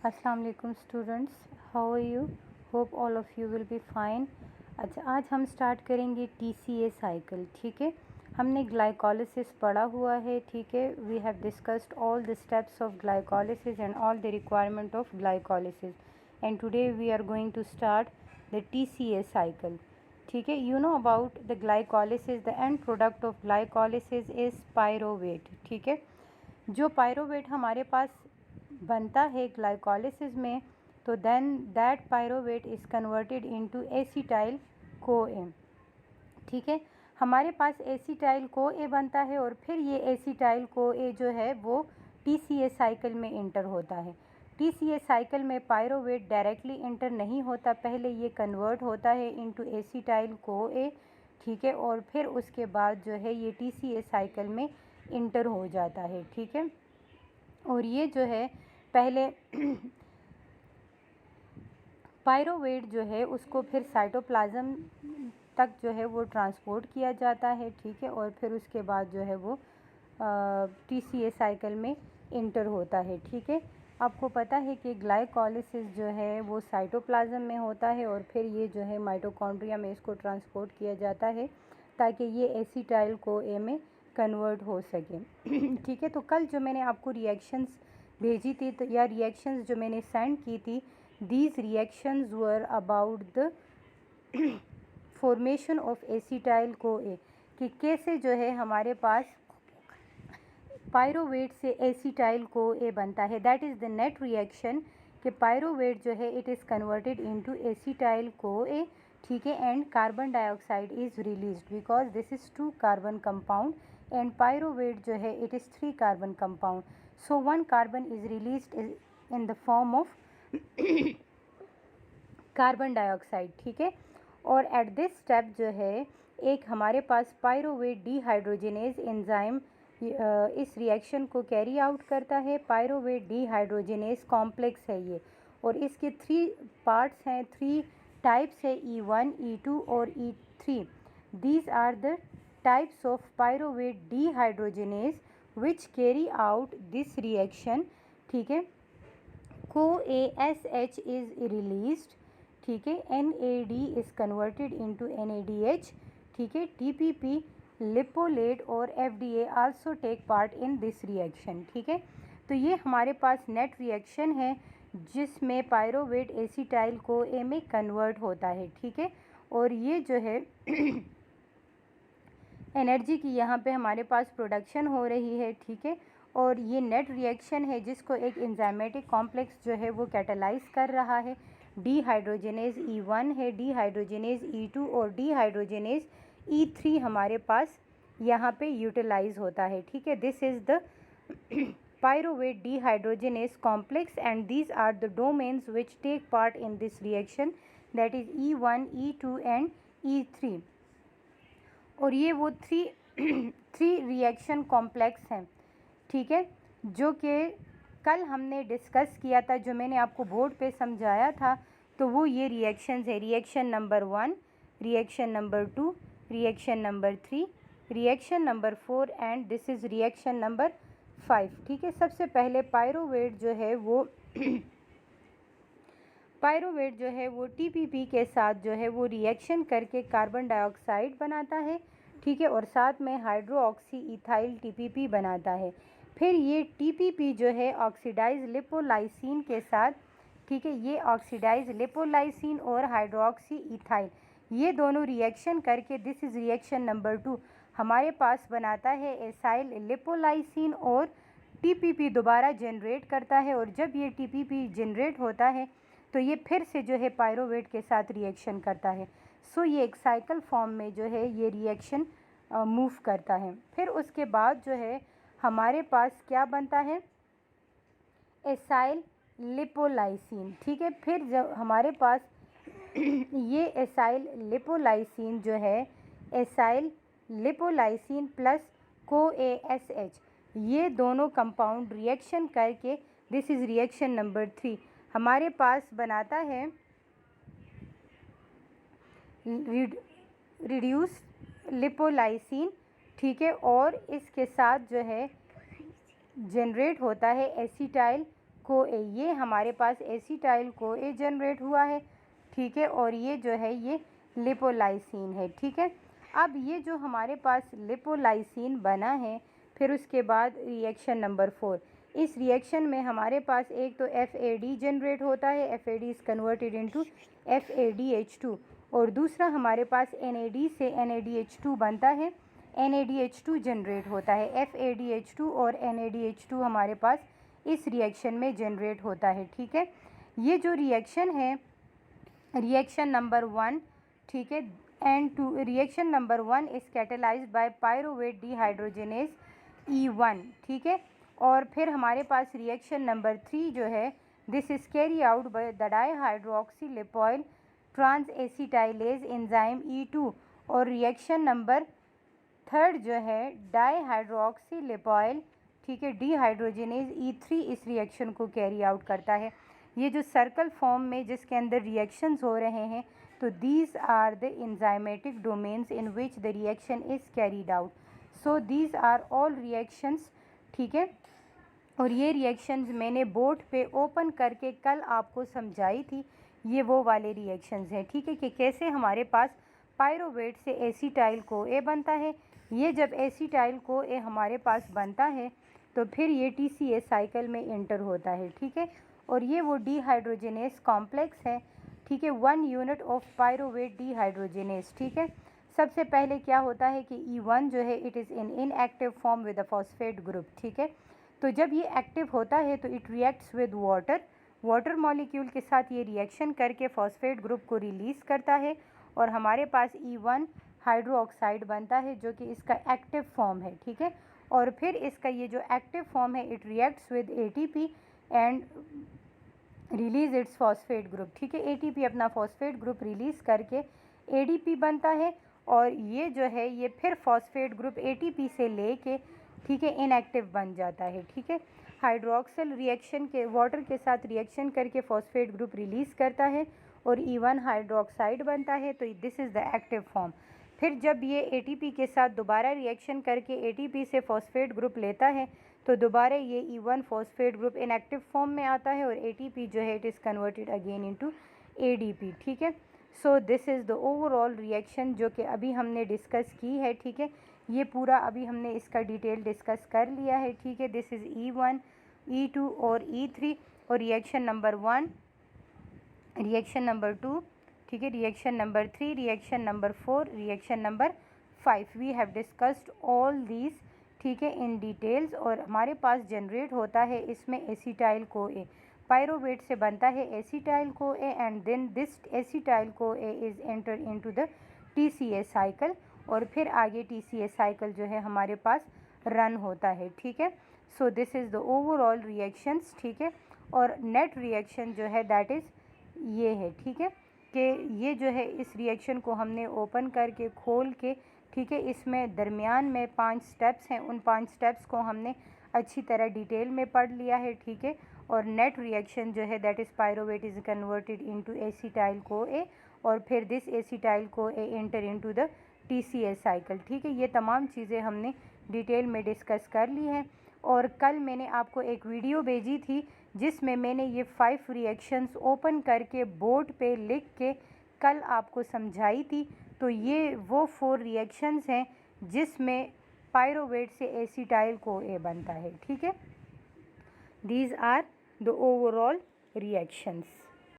अस्सलाम वालेकुम students, how are you? Hope all of you will be fine. अच्छा, आज हम स्टार्ट करेंगे TCA साइकिल। ठीक है, हमने ग्लाइकोलिसिस पढ़ा हुआ है। ठीक है, we have discussed all the steps of glycolysis and all the requirement of glycolysis, and today we are going to start the TCA cycle. ठीक है, you know about the glycolysis, the end product of glycolysis is pyruvate. ठीक है, जो pyruvate हमारे पास बनता है glycolysis में, तो then that pyruvate is converted into acetyl CoA। ठीक है, हमारे पास एसिटाइल CoA बनता है और फिर ये एसिटाइल CoA जो है वो TCA साइकिल में इंटर होता है। TCA साइकिल में पायरोवेट डायरेक्टली इंटर नहीं होता, पहले ये कन्वर्ट होता है इनटू एसिटाइल CoA। ठीक है, और फिर उसके बाद जो है ये TCA साइकिल में इंटर हो जाता है। ठीक है, और ये जो है पहले पायरोवेट जो है उसको फिर साइटोप्लाज्म तक जो है वो ट्रांसपोर्ट किया जाता है। ठीक है, और फिर उसके बाद जो है वो TCA साइकिल में इंटर होता है। ठीक है, आपको पता है कि ग्लाइकोलिसिस जो है वो साइटोप्लाज्म में होता है और फिर ये जो है माइटोकॉन्ड्रिया में इसको ट्रांसपोर्ट किया जाता है ताकि ये एसिटाइल CoA में कन्वर्ट हो सके। ठीक है, तो कल जो मैंने आपको रिएक्शंस भेजी थी तो या रिएक्शंस जो मैंने सेंड की थी, these reactions were about the formation of acetyl CoA, कि कैसे जो है हमारे पास पायरोवेट से एसिटाइल CoA बनता है। That is the net reaction कि पायरोवेट जो है it is converted into acetyl CoA। ठीक है, and carbon dioxide is released because this is 2 carbon compound and pyruvate जो है it is 3 carbon compound. So 1 carbon is released in the form of carbon dioxide. ठीक है, और at this step जो है एक हमारे पास पायरोवेट डीहाइड्रोजिनेज एंजाइम इस रिएक्शन को कैरी आउट करता है। पायरोवेट डीहाइड्रोजिनेज कॉम्प्लेक्स है ये, और इसके 3 पार्ट्स हैं, 3 टाइप्स है, E1, E2 और E3। These are the types of pyruvate dehydrogenase which carry out this reaction. ठीक है, CoASH is released। ठीक है, NAD is converted into NADH। ठीक है, TPP, लिपोलेट और FDA also take part in this reaction। ठीक है, तो ये हमारे पास नेट रिएक्शन है जिसमें पायरोवेट एसिटाइल CoA में कन्वर्ट होता है। ठीक है, और ये जो है एनर्जी की यहाँ पे हमारे पास प्रोडक्शन हो रही है। ठीक है, और ये नेट रिएक्शन है जिसको एक एंजाइमेटिक कॉम्प्लेक्स जो है वो कैटालाइज कर रहा है। डीहाइड्रोजिनेज E1 है, डीहाइड्रोजिनेज E2 और डीहाइड्रोजिनेज E3 हमारे पास यहाँ पे यूटिलाइज होता है। ठीक है, this is the pyruvate dehydrogenase complex and these are the domains which take part in this reaction, that is E1, E2 and E3। और ये वो थ्री रिएक्शन कॉम्प्लेक्स हैं। ठीक है, जो कि कल हमने डिस्कस किया था, जो मैंने आपको बोर्ड पे समझाया था, तो वो ये रिएक्शंस है। Reaction number 1, reaction number 2, reaction number 3, reaction number 4 and this is reaction number 5। ठीक है, सबसे पहले पायरोवेट जो है वो पायरोवेट जो है वो TPP के साथ जो है वो रिएक्शन करके कार्बन डाइऑक्साइड बनाता है। ठीक है, और साथ में हाइड्रोक्सी इथाइल TPP बनाता है। फिर ये TPP जो है ऑक्सीडाइज लिपोलाइसिन के साथ, ठीक है, ये ऑक्सीडाइज लिपोलाइसिन और हाइड्रोक्सी इथाइल ये दोनों रिएक्शन करके दिस इज़ रिएक्शन नंबर 2 हमारे पास बनाता है एसाइल लिपोलाइसिन, और TPP दोबारा जनरेट करता है। और जब ये TPP जनरेट होता है तो ये फिर से जो है पायरोवेट के साथ रिएक्शन करता है। सो ये एक साइकिल फॉर्म में जो है ये रिएक्शन मूव करता है। फिर उसके बाद जो है हमारे पास क्या बनता है, एसाइल लिपोलाइसिन। ठीक है, फिर जब हमारे पास ये एसाइल लिपोलाइसिन जो है, एसाइल लिपोलाइसिन प्लस CoASH ये दोनों कंपाउंड रिएक्शन करके दिस इज़ रिएक्शन नंबर 3 हमारे पास बनाता है रिड्यूस लिपोलाइसिन। ठीक है, और इसके साथ जो है जनरेट होता है एसिटाइल को ए, ये हमारे पास एसिटाइल को ए जनरेट हुआ है, ठीक है। और ये जो है ये लिपोलाइसिन है, ठीक है। अब ये जो हमारे पास लिपोलाइसिन बना है, फिर उसके बाद रिएक्शन नंबर 4, इस रिएक्शन में हमारे पास एक तो FAD जनरेट होता है, FAD is converted into FADH2, और दूसरा हमारे पास NAD से NADH2 बनता है, NADH2 जनरेट होता है। FADH2 और NADH2 हमारे पास इस रिएक्शन में जनरेट होता है, ठीक है। ये जो रिएक्शन है रिएक्शन नंबर 1, ठीक है, and to reaction number 1 is catalysed by pyruvate dehydrogenase E1, ठीक है। और फिर हमारे पास रिएक्शन नंबर 3 जो है, this is carry out by the dihydroxy lipoyl transacetylase enzyme E2, और रिएक्शन नंबर 3 जो है डाईहाइड्रोक्सी लिपोइल, ठीक है, डिहाइड्रोजनेज E3 इस रिएक्शन को कैरी आउट करता है। ये जो सर्कल फॉर्म में जिसके अंदर रिएक्शंस हो रहे हैं, तो these are the enzymatic domains in which the reaction is carried out. So these are all reactions, ठीक है। और ये रिएक्शंस मैंने बोर्ड पे ओपन करके कल आपको समझाई थी, ये वो वाले रिएक्शंस हैं, ठीक है, कि कैसे हमारे पास पायरोवेट से एसिटाइल को ए बनता है। ये जब एसिटाइल को ए हमारे पास बनता है तो फिर ये TCA साइकिल में इंटर होता है, ठीक है। और ये वो डिहाइड्रोजनेस कॉम्प्लेक्स है, ठीक है, 1 यूनिट ऑफ पायरोवेट डिहाइड्रोजनेस, ठीक है। सबसे पहले क्या होता है कि E1 जो है it is in inactive form with a phosphate group, ठीक है। तो जब ये एक्टिव होता है तो it reacts with water molecule के साथ ये रिएक्शन करके फॉस्फेट ग्रुप को रिलीज़ करता है, और हमारे पास E1 हाइड्रो ऑक्साइड बनता है जो कि इसका एक्टिव फॉर्म है, ठीक है। और फिर इसका ये जो एक्टिव फॉर्म है it reacts with ATP and release it's phosphate group, ठीक है। ATP अपना फॉस्फेट ग्रुप रिलीज़ करके ADP बनता है, और ये जो है ये फिर फॉस्फेट ग्रुप ATP से लेके, ठीक है, इनएक्टिव बन जाता है, ठीक है। हाइड्रोक्सिल रिएक्शन के वाटर के साथ रिएक्शन करके फॉस्फेट ग्रुप रिलीज़ करता है और E1 हाइड्रोक्साइड बनता है, तो this is the active form. फिर जब ये ATP के साथ दोबारा रिएक्शन करके ATP से फॉस्फेट ग्रुप लेता है तो दोबारा ये E1 phosphate group inactive form में आता है, और ATP जो है it is converted again into ADP, ठीक है। So this is the overall reaction जो कि अभी हमने डिस्कस की है, ठीक है। ये पूरा अभी हमने इसका डिटेल डिस्कस कर लिया है, ठीक है। दिस इज़ E1, E2 और E3, और रिएक्शन नंबर 1, रिएक्शन नंबर 2, ठीक है, reaction number 3, reaction number 4, reaction number 5, we have discussed all these, ठीक है, इन डिटेल्स। और हमारे पास जनरेट होता है इसमें एसिटाइल को ए, पायरोवेट से बनता है acetyl co A, and then this acetyl co A is enter into the TCA cycle, और फिर आगे TCA साइकिल जो है हमारे पास रन होता है, ठीक है। So this is the overall reactions, ठीक है। और नेट रिएक्शन जो है दैट इज़ ये है, ठीक है, कि ये जो है इस रिएक्शन को हमने ओपन करके खोल के, ठीक है, इसमें दरमियान में 5 स्टेप्स हैं, उन 5 स्टेप्स को हमने अच्छी तरह डिटेल में पढ़ लिया है, ठीक है। और नेट रिएक्शन जो है that is pyruvate is converted into acetyl co A, और फिर this acetyl co A enter into the TCA cycle, ठीक है। ये तमाम चीज़ें हमने डिटेल में डिस्कस कर ली हैं। और कल मैंने आपको एक वीडियो भेजी थी जिसमें मैंने ये 5 रिएक्शंस ओपन करके बोर्ड पे लिख के कल आपको समझाई थी। तो ये वो 4 रिएक्शंस हैं जिसमें पायरोवेट से एसिटाइल को ए बनता है, ठीक है। These are the overall reactions.